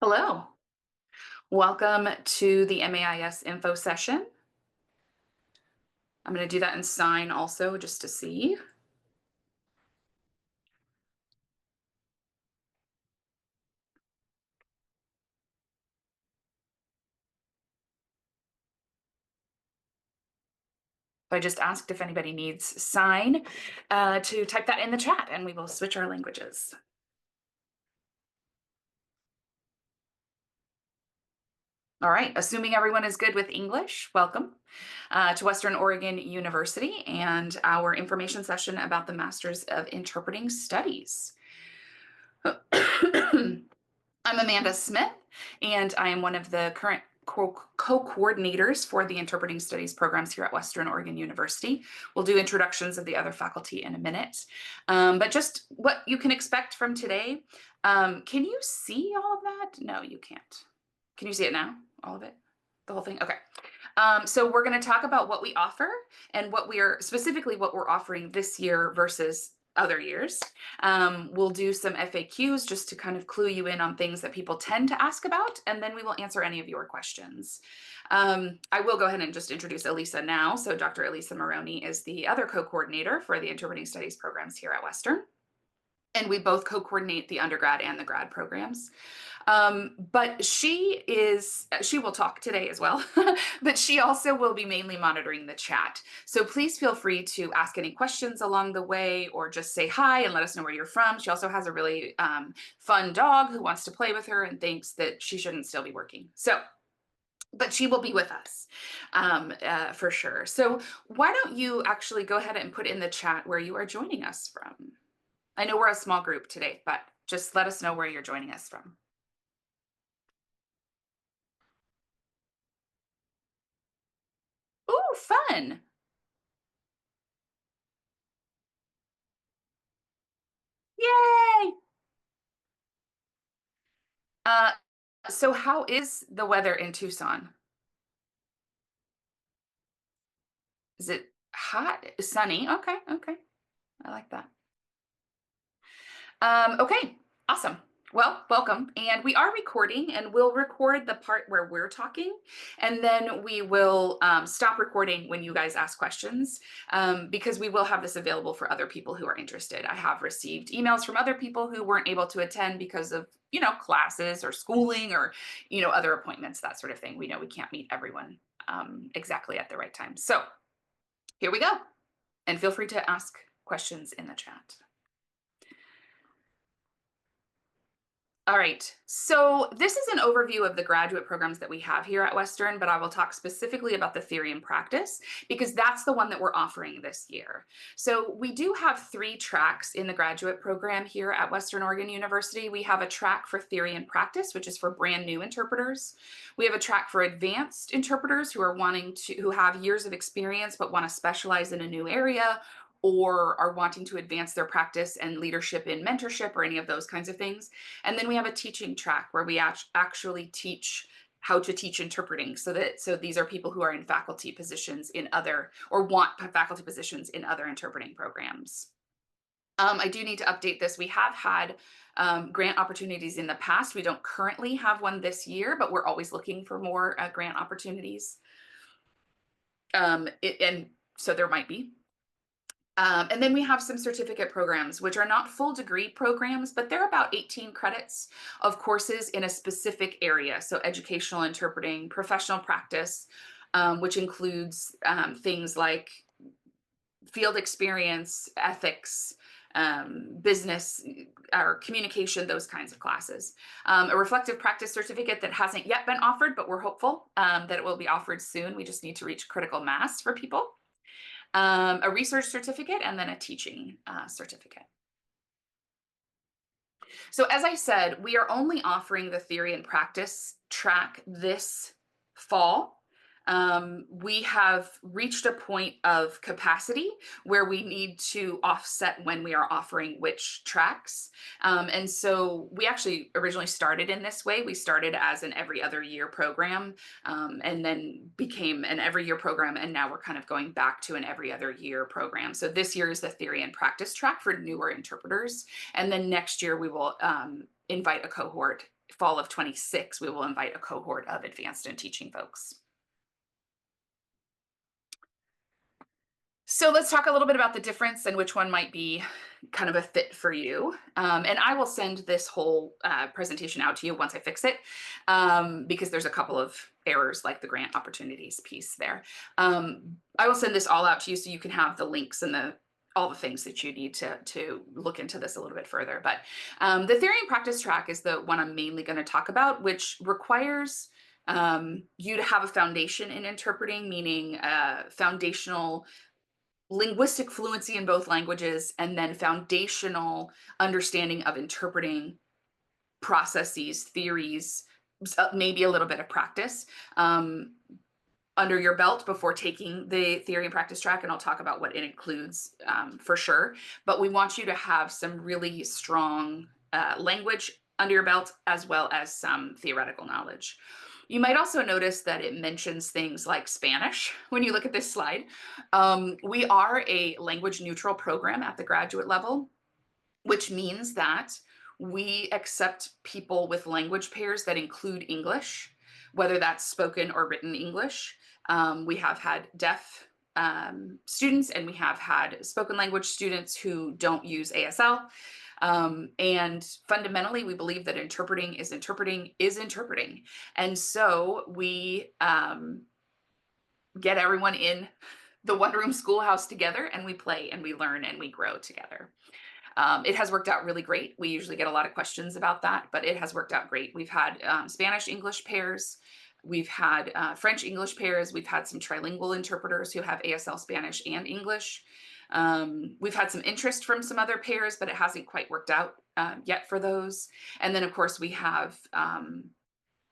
Hello, welcome to the MAIS info session. I'm going to do that in sign also just to see. So I just asked if anybody needs sign to type that in the chat and we will switch our languages. All right, assuming everyone is good with English, welcome to Western Oregon University and our information session about the Masters of Interpreting Studies. I'm Amanda Smith, and I am one of the current co-coordinators for the Interpreting Studies programs here at Western Oregon University. We'll do introductions of the other faculty in a minute, but just what you can expect from today. Can you see all of that? No, you can't. Can you see it now? All of it? The whole thing? Okay. So we're going to talk about what we offer and what we're offering this year versus other years. We'll do some FAQs just to kind of clue you in on things that people tend to ask about, and then we will answer any of your questions. I will go ahead and just introduce Elisa now. So Dr. Elisa Maroney is the other co-coordinator for the Interpreting Studies programs here at Western. And we both co-coordinate the undergrad and the grad programs. But she will talk today as well, but she also will be mainly monitoring the chat. So please feel free to ask any questions along the way or just say hi and let us know where you're from. She also has a really fun dog who wants to play with her and thinks that she shouldn't still be working. But she will be with us for sure. So why don't you actually go ahead and put in the chat where you are joining us from? I know we're a small group today, but just let us know where you're joining us from. Ooh, fun. Yay. Uh, so how is the weather in Tucson? Is it hot? Sunny? Okay, okay. I like that. Okay, awesome. Well, welcome. And we are recording, and we'll record the part where we're talking, and then we will stop recording when you guys ask questions, because we will have this available for other people who are interested. I have received emails from other people who weren't able to attend because of, classes or schooling or, other appointments, that sort of thing. We know we can't meet everyone exactly at the right time. So here we go. And feel free to ask questions in the chat. All right, so this is an overview of the graduate programs that we have here at Western, but I will talk specifically about the theory and practice because that's the one that we're offering this year. So we do have 3 tracks in the graduate program here at Western Oregon University. We have a track for theory and practice, which is for brand new interpreters. We have a track for advanced interpreters who have years of experience but want to specialize in a new area or are wanting to advance their practice and leadership in mentorship or any of those kinds of things. And then we have a teaching track where we actually teach how to teach interpreting. So these are people who are in faculty positions in other, or want faculty positions in other interpreting programs. I do need to update this. We have had grant opportunities in the past. We don't currently have one this year, but we're always looking for more grant opportunities. And so there might be. And then we have some certificate programs, which are not full degree programs, but they're about 18 credits of courses in a specific area. So educational interpreting, professional practice, which includes things like field experience, ethics, business or communication, those kinds of classes. A reflective practice certificate that hasn't yet been offered, but we're hopeful that it will be offered soon. We just need to reach critical mass for people. A research certificate, and then a teaching certificate. So as I said, we are only offering the theory and practice track this fall. We have reached a point of capacity where we need to offset when we are offering which tracks. And so we actually originally started in this way. We started as an every other year program and then became an every year program. And now we're kind of going back to an every other year program. So this year is the theory and practice track for newer interpreters. And then next year we will invite a cohort fall of 26, we will invite a cohort of advanced in teaching folks. So let's talk a little bit about the difference and which one might be kind of a fit for you. And I will send this whole presentation out to you once I fix it, because there's a couple of errors like the grant opportunities piece there. I will send this all out to you so you can have the links and all the things that you need to look into this a little bit further. But the theory and practice track is the one I'm mainly going to talk about, which requires you to have a foundation in interpreting, meaning foundational linguistic fluency in both languages, and then foundational understanding of interpreting processes, theories, maybe a little bit of practice under your belt before taking the theory and practice track. And I'll talk about what it includes for sure. But we want you to have some really strong language under your belt, as well as some theoretical knowledge. You might also notice that it mentions things like Spanish when you look at this slide. We are a language neutral program at the graduate level, which means that we accept people with language pairs that include English, whether that's spoken or written English. We have had deaf students, and we have had spoken language students who don't use ASL. And fundamentally, we believe that interpreting is interpreting. And so we get everyone in the one room schoolhouse together, and we play and we learn and we grow together. It has worked out really great. We usually get a lot of questions about that, but it has worked out great. We've had Spanish-English pairs. We've had French-English pairs. We've had some trilingual interpreters who have ASL Spanish and English. We've had some interest from some other pairs, but it hasn't quite worked out yet for those. And then, of course, we have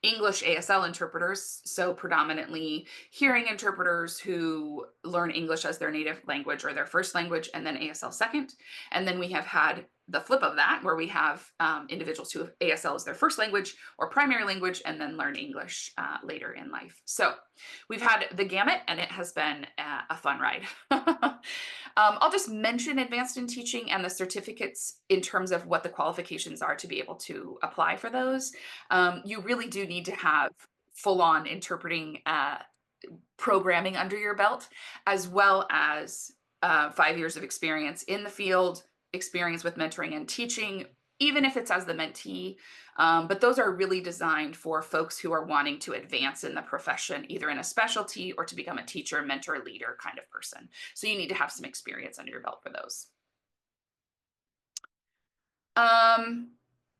English ASL interpreters, so predominantly hearing interpreters who learn English as their native language or their first language, and then ASL second. And then we have had the flip of that, where we have individuals who have ASL as their first language or primary language, and then learn English later in life. So we've had the gamut, and it has been a fun ride. I'll just mention advanced in teaching and the certificates in terms of what the qualifications are to be able to apply for those. You really do need to have full-on interpreting programming under your belt, as well as 5 years of experience in the field, experience with mentoring and teaching, even if it's as the mentee. But those are really designed for folks who are wanting to advance in the profession, either in a specialty or to become a teacher, mentor, leader kind of person. So you need to have some experience under your belt for those.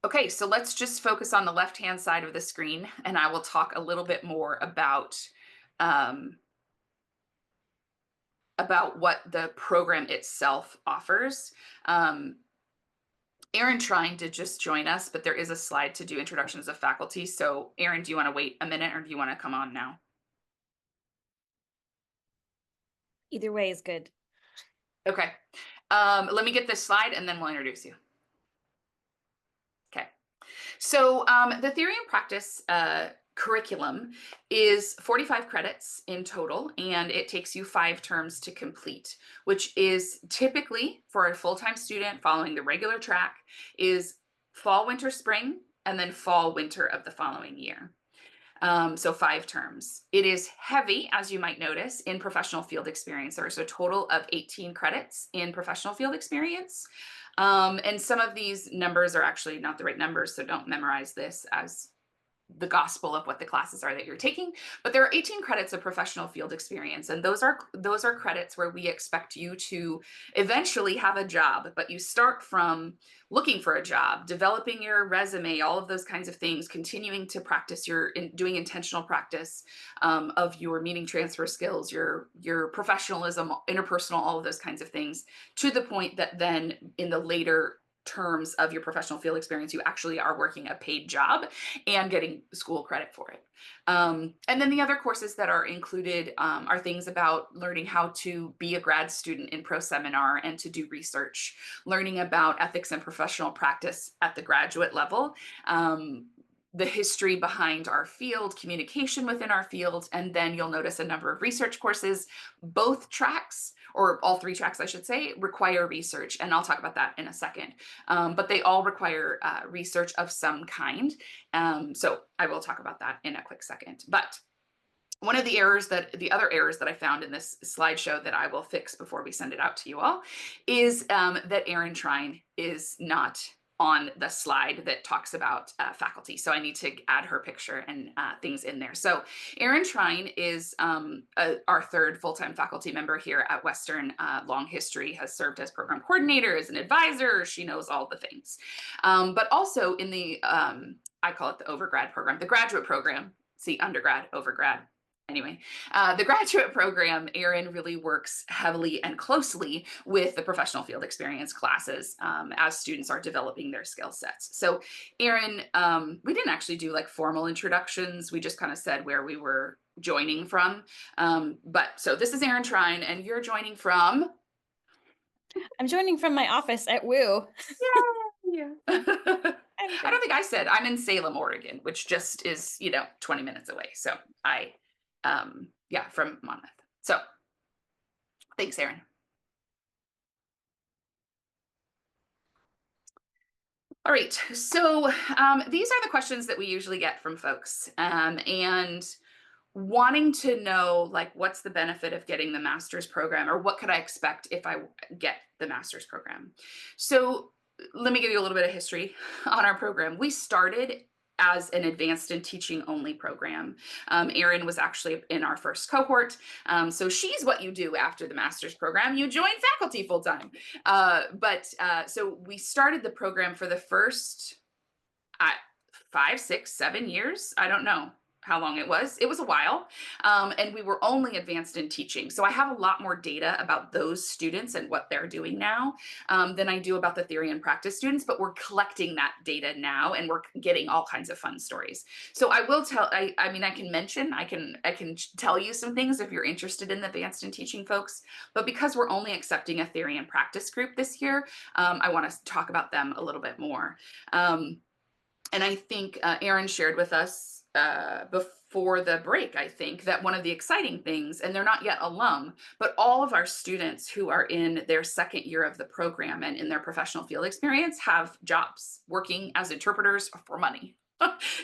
Okay, so let's just focus on the left-hand side of the screen, and I will talk a little bit more about what the program itself offers. Erin trying to just join us, but there is a slide to do introductions of faculty. So Erin, do you want to wait a minute, or do you want to come on now? Either way is good. Okay. Let me get this slide and then we'll introduce you. Okay. So the theory and practice curriculum is 45 credits in total, and it takes you 5 terms to complete, which is typically for a full-time student following the regular track is fall, winter, spring, and then fall, winter of the following year. So 5 terms. It is heavy, as you might notice, in professional field experience. There's a total of 18 credits in professional field experience. And some of these numbers are actually not the right numbers, so don't memorize this as the gospel of what the classes are that you're taking. But there are 18 credits of professional field experience, and those are credits where we expect you to eventually have a job. But you start from looking for a job, developing your resume, all of those kinds of things, continuing to practice doing intentional practice of your meeting transfer skills, your professionalism, interpersonal, all of those kinds of things, to the point that then in the later terms of your professional field experience, you actually are working a paid job and getting school credit for it. And then the other courses that are included are things about learning how to be a grad student in pro seminar and to do research, learning about ethics and professional practice at the graduate level, the history behind our field, communication within our field, and then you'll notice a number of research courses. Both tracks or all three tracks, I should say, require research. And I'll talk about that in a second. But they all require research of some kind. So I will talk about that in a quick second. But one of the other errors that I found in this slideshow that I will fix before we send it out to you all is that Erin Trine is not on the slide that talks about faculty. So I need to add her picture and things in there. So Erin Trine is our third full-time faculty member here at Western. Long history, has served as program coordinator, as an advisor. She knows all the things. But also in the, I call it the overgrad program, the graduate program. See, undergrad, overgrad. Anyway, the graduate program, Erin really works heavily and closely with the professional field experience classes as students are developing their skill sets. So Erin, we didn't actually do like formal introductions. We just kind of said where we were joining from. But so this is Erin Trine, and you're joining from? I'm joining from my office at WU. Yeah. I'm I don't good. think I said I'm in Salem, Oregon, which just is, 20 minutes away. So yeah, from Monmouth. So thanks, Erin. All right, so these are the questions that we usually get from folks, and wanting to know, like, what's the benefit of getting the master's program, or what could I expect if I get the master's program? So let me give you a little bit of history on our program. We started as an advanced and teaching only program. Erin was actually in our first cohort. So she's what you do after the master's program. You join faculty full time. So we started the program for the first 5, 6, 7 years. I don't know how long it was. It was a while. And we were only advanced in teaching. So I have a lot more data about those students and what they're doing now than I do about the theory and practice students, but we're collecting that data now and we're getting all kinds of fun stories. So I will tell, I mean, I can tell you some things if you're interested in the advanced in teaching folks, but because we're only accepting a theory and practice group this year, I want to talk about them a little bit more. And I think Erin shared with us before the break, I think, that one of the exciting things, and they're not yet alum, but all of our students who are in their second year of the program and in their professional field experience have jobs working as interpreters for money.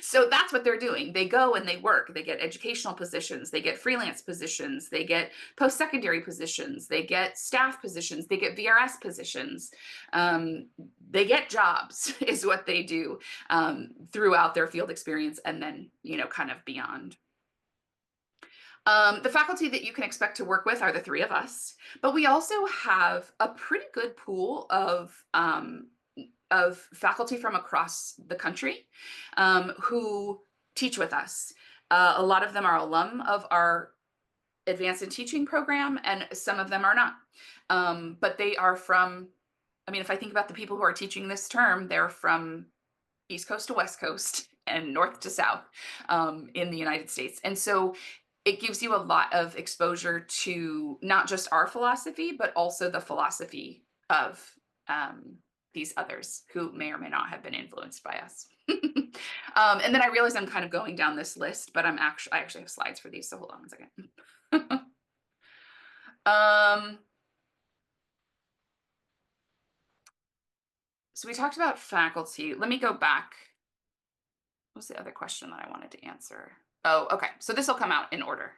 So that's what they're doing. They go and they work. They get educational positions. They get freelance positions. They get post-secondary positions. They get staff positions. They get VRS positions. They get jobs is what they do throughout their field experience and then, kind of beyond. The faculty that you can expect to work with are the three of us, but we also have a pretty good pool of faculty from across the country who teach with us. A lot of them are alum of our advanced in teaching program, and some of them are not. But they are from, I mean, if I think about the people who are teaching this term, they're from East Coast to West Coast and North to South in the United States. And so it gives you a lot of exposure to not just our philosophy, but also the philosophy of these others who may or may not have been influenced by us. And then I realize I'm kind of going down this list, but I actually have slides for these, so hold on one second. So we talked about faculty. Let me go back. What was the other question that I wanted to answer? Oh, okay. So this will come out in order.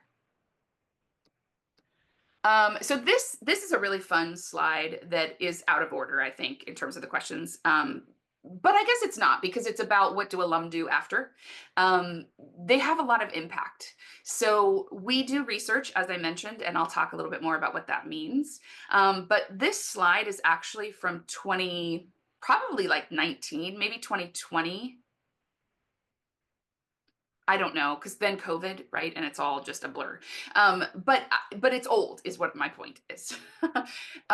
So this is a really fun slide that is out of order, I think, in terms of the questions. But I guess it's not, because it's about what do alum do after. They have a lot of impact. So we do research, as I mentioned, and I'll talk a little bit more about what that means. But this slide is actually from probably like 19, maybe 2020. I don't know, because then COVID, right? And it's all just a blur. But it's old, is what my point is.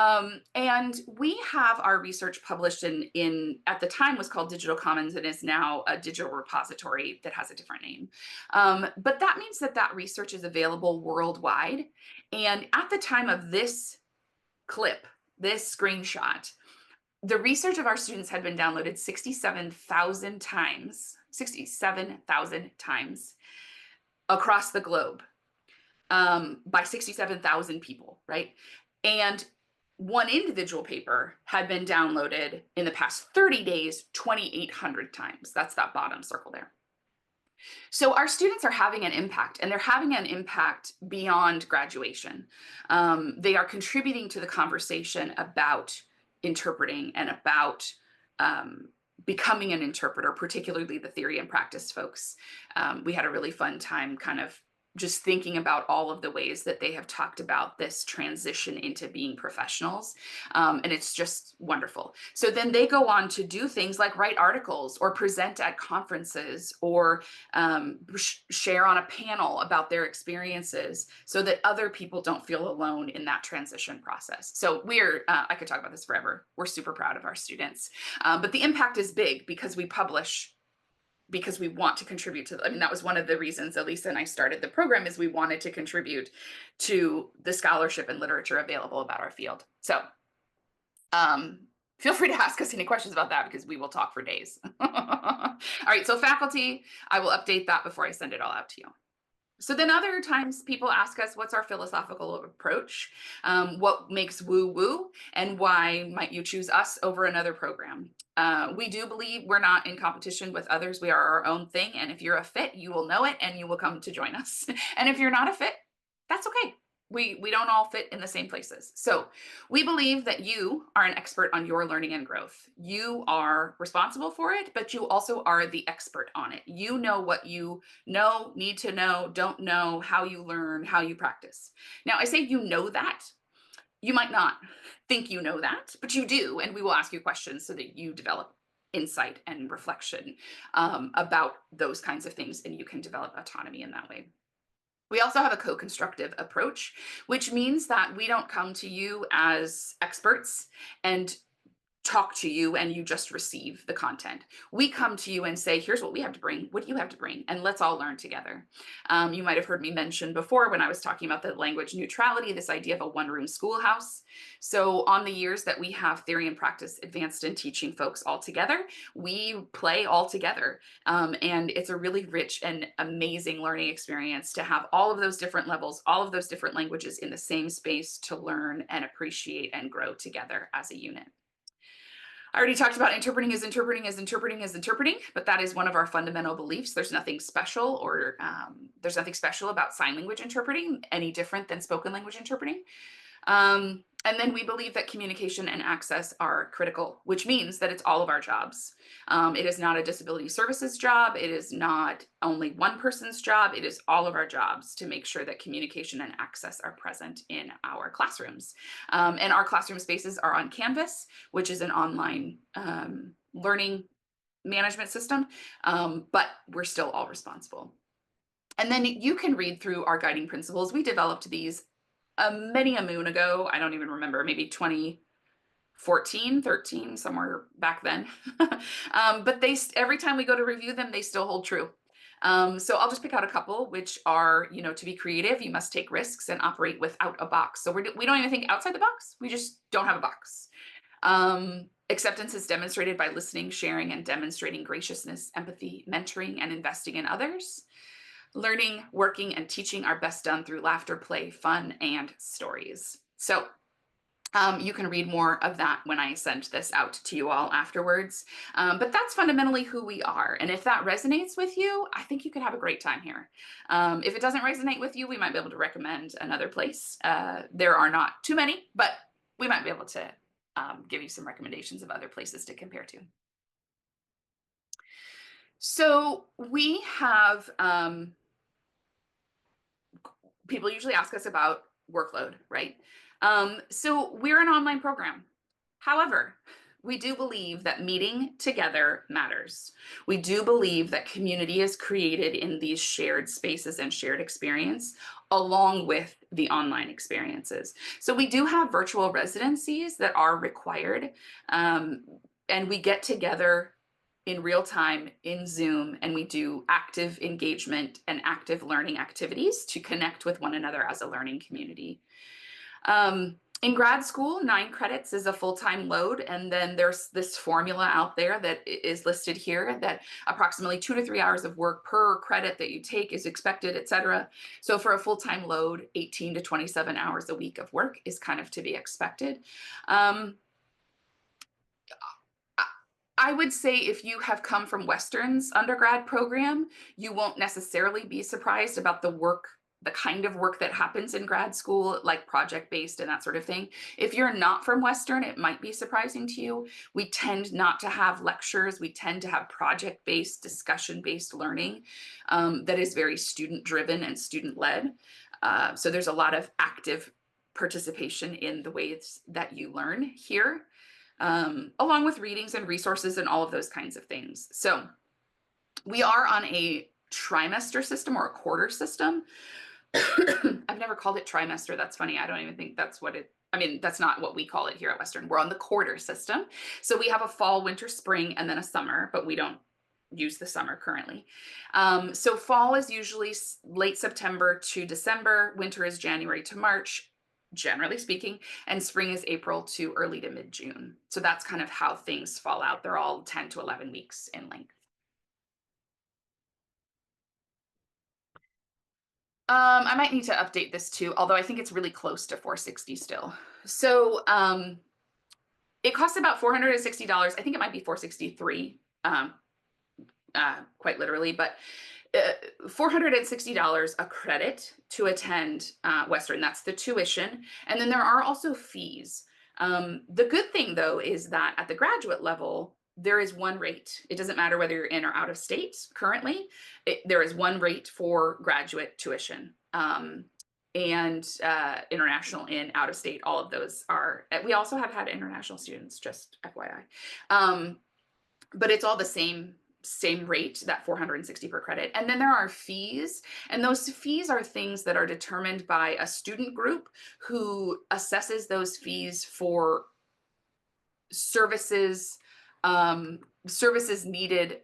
And we have our research published in at the time was called Digital Commons and is now a digital repository that has a different name. But that means that research is available worldwide. And at the time of this clip, this screenshot, the research of our students had been downloaded 67,000 times across the globe by 67,000 people, right? And one individual paper had been downloaded in the past 30 days, 2,800 times. That's that bottom circle there. So our students are having an impact, and they're having an impact beyond graduation. They are contributing to the conversation about interpreting and about becoming an interpreter, particularly the theory and practice folks. We had a really fun time kind of just thinking about all of the ways that they have talked about this transition into being professionals. And it's just wonderful. So then they go on to do things like write articles or present at conferences or share on a panel about their experiences so that other people don't feel alone in that transition process. So I could talk about this forever. We're super proud of our students. But the impact is big because we publish because we want to contribute to, I mean, that was one of the reasons Elisa and I started the program, is we wanted to contribute to the scholarship and literature available about our field. So feel free to ask us any questions about that because we will talk for days. All right, so faculty, I will update that before I send it all out to you. So then other times people ask us, what's our philosophical approach? What makes woo woo? And why might you choose us over another program? We do believe we're not in competition with others. We are our own thing. And if you're a fit, you will know it and you will come to join us. And if you're not a fit, that's okay. We don't all fit in the same places. So we believe that you are an expert on your learning and growth. You are responsible for it, but you also are the expert on it. You know what you know, need to know, don't know, how you learn, how you practice. Now, I say you know that. You might not think you know that, but you do. And we will ask you questions so that you develop insight and reflection about those kinds of things, and you can develop autonomy in that way. We also have a co-constructive approach, which means that we don't come to you as experts and talk to you and you just receive the content. We come to you and say, here's what we have to bring. What do you have to bring? And let's all learn together. You might have heard me mention before when I was talking about the language neutrality, this idea of a one-room schoolhouse. So on the years that we have theory and practice advanced in teaching folks all together, we play all together. And it's a really rich and amazing learning experience to have all of those different levels, all of those different languages in the same space to learn and appreciate and grow together as a unit. I already talked about interpreting is interpreting is interpreting is interpreting, but that is one of our fundamental beliefs. There's nothing special about sign language interpreting any different than spoken language interpreting. And then we believe that communication and access are critical, which means that it's all of our jobs. It is not a disability services job. It is not only one person's job. It is all of our jobs to make sure that communication and access are present in our classrooms. And our classroom spaces are on Canvas, which is an online learning management system, but we're still all responsible. And then you can read through our guiding principles. We developed these many a moon ago. I don't even remember, maybe 2014, 13, somewhere back then. But every time we go to review them, they still hold true. So I'll just pick out a couple, which are, to be creative, you must take risks and operate without a box. So we don't even think outside the box. We just don't have a box. Acceptance is demonstrated by listening, sharing, and demonstrating graciousness, empathy, mentoring, and investing in others. Learning, working, and teaching are best done through laughter, play, fun, and stories. So you can read more of that when I send this out to you all afterwards. But that's fundamentally who we are. And if that resonates with you, I think you could have a great time here. If it doesn't resonate with you, we might be able to recommend another place. There are not too many, but we might be able to give you some recommendations of other places to compare to. So we have people usually ask us about workload, right? So we're an online program. However, we do believe that meeting together matters. We do believe that community is created in these shared spaces and shared experience along with the online experiences. So we do have virtual residencies that are required, and we get together in real time in Zoom, and we do active engagement and active learning activities to connect with one another as a learning community. In grad school, 9 credits is a full-time load, and then there's this formula out there that is listed here that approximately 2 to 3 hours of work per credit that you take is expected, et cetera. So for a full-time load, 18 to 27 hours a week of work is kind of to be expected. Um, I would say if you have come from Western's undergrad program, you won't necessarily be surprised about the kind of work that happens in grad school, like project-based and that sort of thing. If you're not from Western, it might be surprising to you. We tend not to have lectures. We tend to have project-based, discussion-based learning that is very student-driven and student-led. So there's a lot of active participation in the ways that you learn here, along with readings and resources and all of those kinds of things. So we are on a trimester system or a quarter system. I've never called it trimester. That's funny. I don't even think that's what I mean, that's not what we call it here at Western. We're on the quarter system. So we have a fall, winter, spring, and then a summer, but we don't use the summer currently. So fall is usually late September to December. Winter is January to March, generally speaking, and spring is April to early to mid-June. So that's kind of how things fall out. They're all 10 to 11 weeks in length. I might need to update this too, although I think it's really close to 460 still. So it costs about $460. I think it might be 463, quite literally, but $460 a credit to attend Western. That's the tuition. And then there are also fees. The good thing, though, is that at the graduate level, there is one rate. It doesn't matter whether you're in or out of state currently. There is one rate for graduate tuition. And international in, out of state, all of those are. We also have had international students, just FYI. But it's all the same rate, that 460 per credit. And then there are fees, and those fees are things that are determined by a student group who assesses those fees for services services needed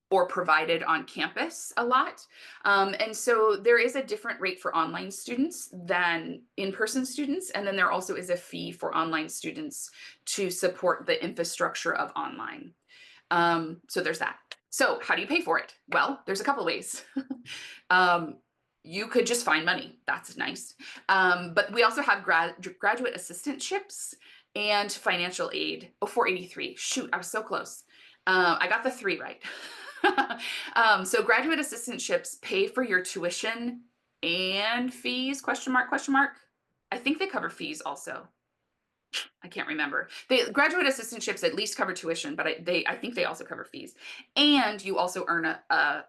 or provided on campus a lot. And so there is a different rate for online students than in-person students. And then there also is a fee for online students to support the infrastructure of online. So there's that. So how do you pay for it? Well, there's a couple ways. You could just find money. That's nice. But we also have graduate assistantships and financial aid. Oh, 483. Shoot, I was so close. I got the 3 right. So graduate assistantships pay for your tuition and fees, question mark, question mark. I think they cover fees also. I can't remember. The graduate assistantships at least cover tuition, but I think they also cover fees. And you also earn a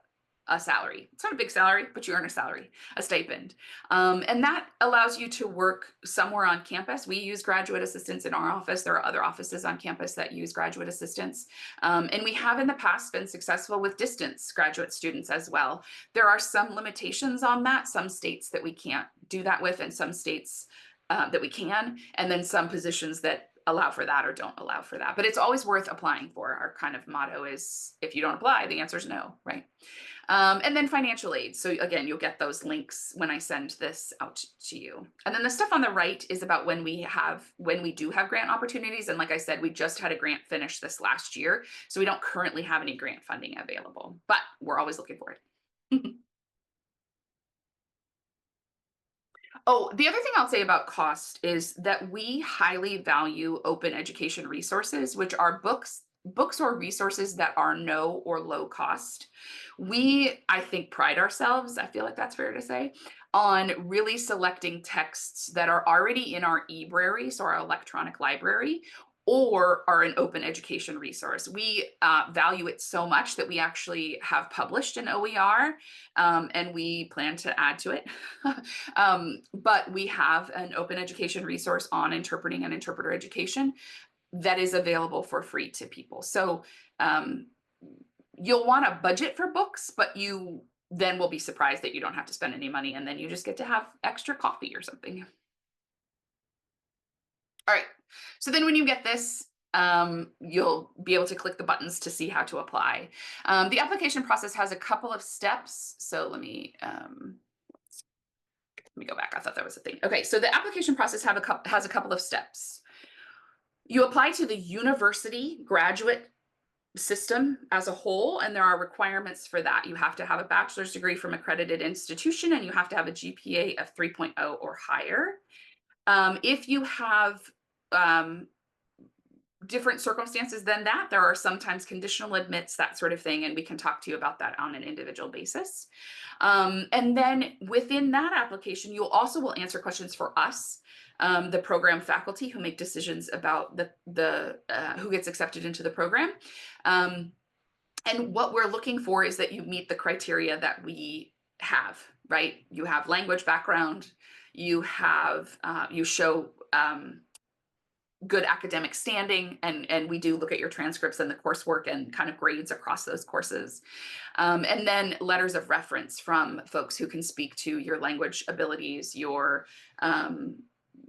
salary. It's not a big salary, but you earn a salary, a stipend. And that allows you to work somewhere on campus. We use graduate assistants in our office. There are other offices on campus that use graduate assistants. And we have in the past been successful with distance graduate students as well. There are some limitations on that, some states that we can't do that with, and some states that we can, and then some positions that allow for that or don't allow for that. But it's always worth applying for. Our kind of motto is, if you don't apply, the answer is no, right? And then financial aid. So again, you'll get those links when I send this out to you. And then the stuff on the right is about when we do have grant opportunities. And like I said, we just had a grant finish this last year. So we don't currently have any grant funding available, but we're always looking for it. Oh, the other thing I'll say about cost is that we highly value open education resources, which are books or resources that are no or low cost. We, I think, pride ourselves, I feel like that's fair to say, on really selecting texts that are already in our eBrary, so our electronic library, or are an open education resource. We value it so much that we actually have published an OER, and we plan to add to it. But we have an open education resource on interpreting and interpreter education that is available for free to people. So you'll want a budget for books, but you then will be surprised that you don't have to spend any money, and then you just get to have extra coffee or something. All right, so then when you get this, you'll be able to click the buttons to see how to apply. The application process has a couple of steps. So let me me go back. I thought that was a thing. Okay, so the application process has a couple of steps. You apply to the university graduate system as a whole, and there are requirements for that. You have to have a bachelor's degree from accredited institution, and you have to have a GPA of 3.0 or higher. If you have different circumstances than that, there are sometimes conditional admits, that sort of thing, and we can talk to you about that on an individual basis. And then within that application, you also will answer questions for us, the program faculty who make decisions about the who gets accepted into the program. And what we're looking for is that you meet the criteria that we have, right? You have language background, you have you show good academic standing, and we do look at your transcripts and the coursework and kind of grades across those courses. And then letters of reference from folks who can speak to your language abilities, your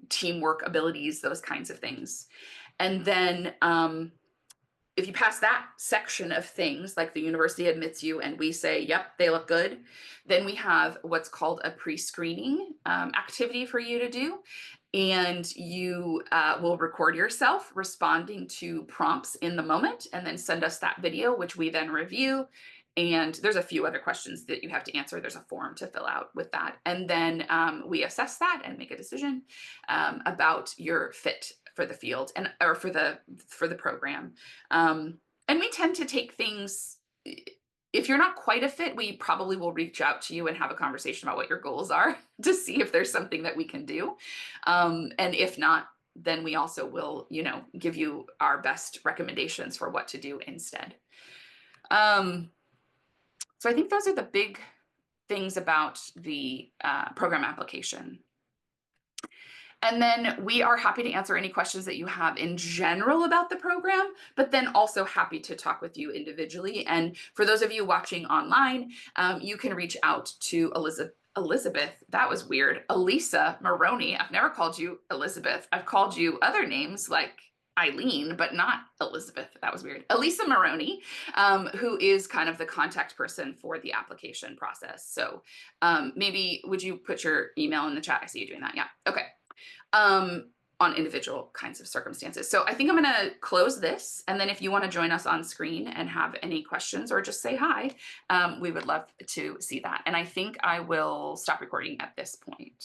teamwork abilities, those kinds of things. And then if you pass that section of things, like the university admits you and we say, yep, they look good, then we have what's called a pre-screening activity for you to do. And you will record yourself responding to prompts in the moment and then send us that video, which we then review. And there's a few other questions that you have to answer. There's a form to fill out with that. And then we assess that and make a decision about your fit for the field and or for the program. And we tend to take things, if you're not quite a fit, we probably will reach out to you and have a conversation about what your goals are to see if there's something that we can do. And if not, then we also will, give you our best recommendations for what to do instead. So I think those are the big things about the program application. And then we are happy to answer any questions that you have in general about the program, but then also happy to talk with you individually. And for those of you watching online, you can reach out to Elizabeth, that was weird. Elisa Maroney. I've never called you Elizabeth. I've called you other names like Eileen, but not Elizabeth. That was weird. Elisa Maroney, who is kind of the contact person for the application process. So maybe would you put your email in the chat? I see you doing that. Yeah. Okay. On individual kinds of circumstances. So I think I'm going to close this. And then if you want to join us on screen and have any questions or just say hi, we would love to see that. And I think I will stop recording at this point.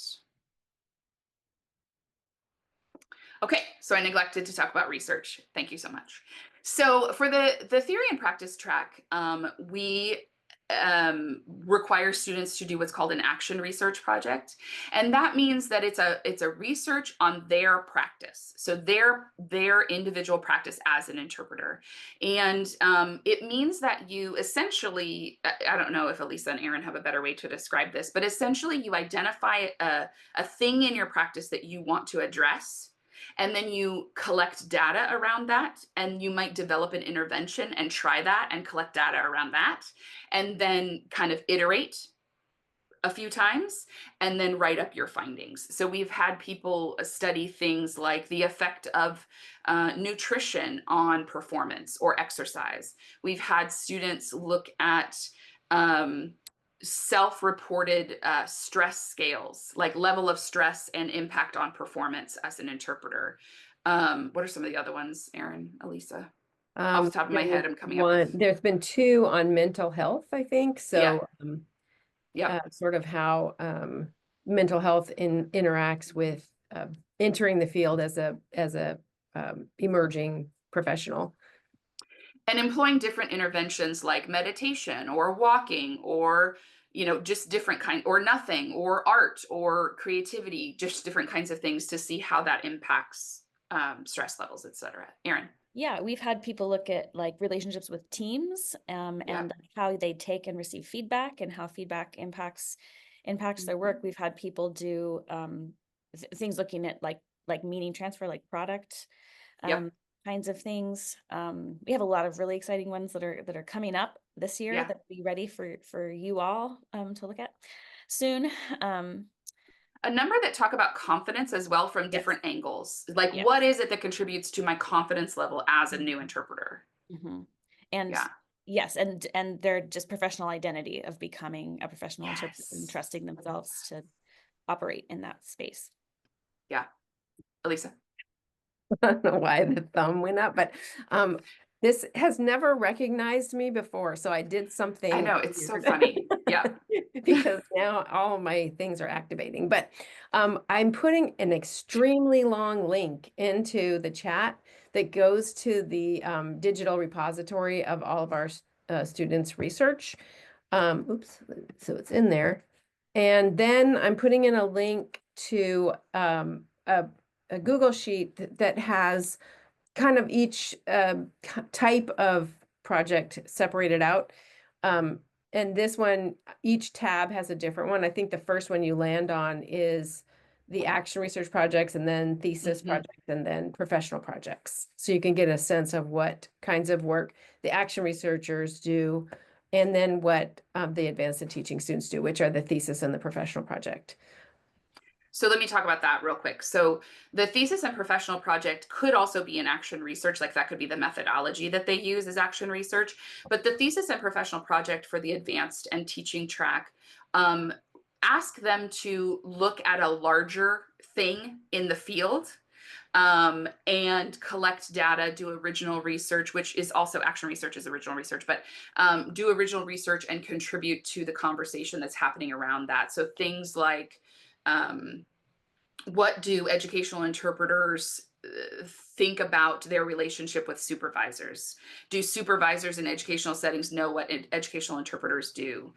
Okay, so I neglected to talk about research. Thank you so much. So for the theory and practice track, we require students to do what's called an action research project. And that means that it's a research on their practice. So their individual practice as an interpreter. And it means that you essentially, I don't know if Elisa and Aaron have a better way to describe this, but essentially you identify a thing in your practice that you want to address. And then you collect data around that, and you might develop an intervention and try that and collect data around that, and then kind of iterate a few times and then write up your findings. So we've had people study things like the effect of nutrition on performance or exercise. We've had students look at self-reported stress scales, like level of stress and impact on performance as an interpreter. What are some of the other ones, Aaron, Elisa? Off the top of my head, I'm coming up. There's been two on mental health, I think. So yeah. Sort of how mental health interacts with entering the field as a emerging professional. And employing different interventions like meditation or walking or just different or nothing or art or creativity, just different kinds of things to see how that impacts stress levels, etc. Aaron. Yeah, we've had people look at like relationships with teams and how they take and receive feedback and how feedback impacts their work. We've had people do things looking at like meaning transfer, like product kinds of things. We have a lot of really exciting ones that are coming up this year that will be ready for you all to look at soon. A number that talk about confidence as well from different angles. Like what is it that contributes to my confidence level as a new interpreter? Mm-hmm. And yes, and their just professional identity of becoming a professional interpreter and trusting themselves operate in that space. Yeah. Elisa. I don't know why the thumb went up, but this has never recognized me before. So I did something I know, it's so weird. funny. Yeah. Because now all my things are activating. But I'm putting an extremely long link into the chat that goes to the digital repository of all of our students' research. Oops, so it's in there. And then I'm putting in a link to a Google sheet that has kind of each type of project separated out. And this one, each tab has a different one. I think the first one you land on is the action research projects, and then thesis projects, and then professional projects. So you can get a sense of what kinds of work the action researchers do, and then what the advanced and teaching students do, which are the thesis and the professional project. So let me talk about that real quick. So the thesis and professional project could also be in action research, like that could be the methodology that they use as action research. But the thesis and professional project for the advanced and teaching track, ask them to look at a larger thing in the field and collect data, do original research, which is also action research is original research, but do original research and contribute to the conversation that's happening around that. So things like, what do educational interpreters think about their relationship with supervisors? Do supervisors in educational settings know what educational interpreters do?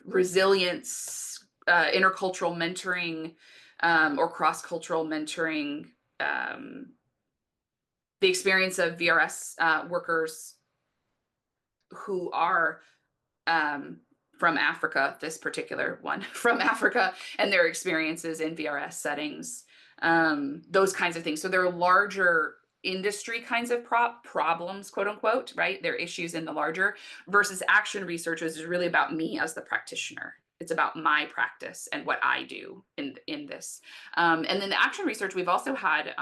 Resilience, intercultural mentoring, or cross-cultural mentoring, the experience of VRS workers who are from Africa, this particular one from Africa, and their experiences in VRS settings, those kinds of things. So there are larger industry kinds of problems, quote unquote, right? They're issues in the larger, versus action research is really about me as the practitioner. It's about my practice and what I do in this. And then the action research, we've also had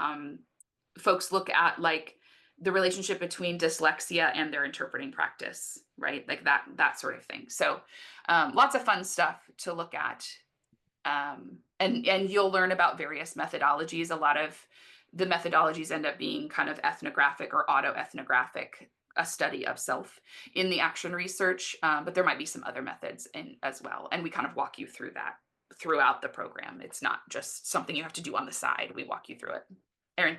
folks look at like the relationship between dyslexia and their interpreting practice, right? Like that sort of thing. So lots of fun stuff to look at. And you'll learn about various methodologies. A lot of the methodologies end up being kind of ethnographic or autoethnographic, a study of self in the action research, but there might be some other methods in as well. And we kind of walk you through that throughout the program. It's not just something you have to do on the side. We walk you through it. Erin.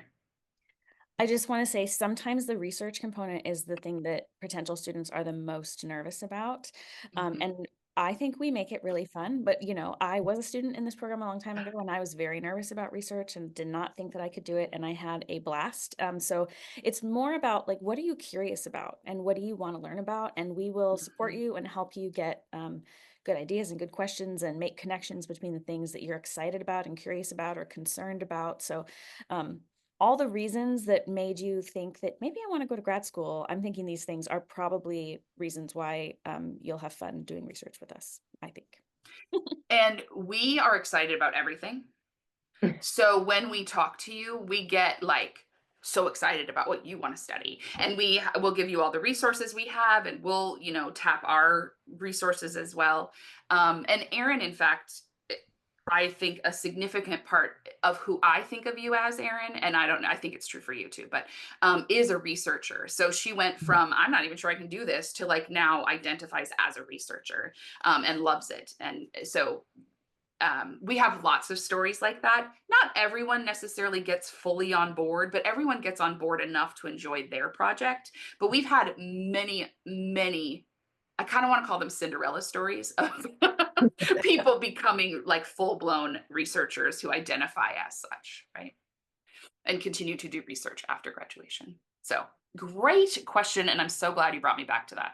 I just want to say sometimes the research component is the thing that potential students are the most nervous about. And I think we make it really fun, but you know, I was a student in this program a long time ago and I was very nervous about research and did not think that I could do it. And I had a blast. So it's more about like, what are you curious about and what do you want to learn about? And we will support you and help you get good ideas and good questions and make connections between the things that you're excited about and curious about or concerned about. So all the reasons that made you think that maybe I want to go to grad school, I'm thinking these things are probably reasons why you'll have fun doing research with us, I think. And we are excited about everything. So when we talk to you, we get like so excited about what you want to study. And we will give you all the resources we have, and we'll, you know, tap our resources as well. And Erin, in fact, I think a significant part of who I think of you as, Erin, and I think it's true for you too, but is a researcher. So she went from, I'm not even sure I can do this, to like now identifies as a researcher and loves it. And so we have lots of stories like that. Not everyone necessarily gets fully on board, but everyone gets on board enough to enjoy their project. But we've had many, many, I kind of want to call them Cinderella stories of people becoming like full-blown researchers who identify as such, right? And continue to do research after graduation. So great question. And I'm so glad you brought me back to that.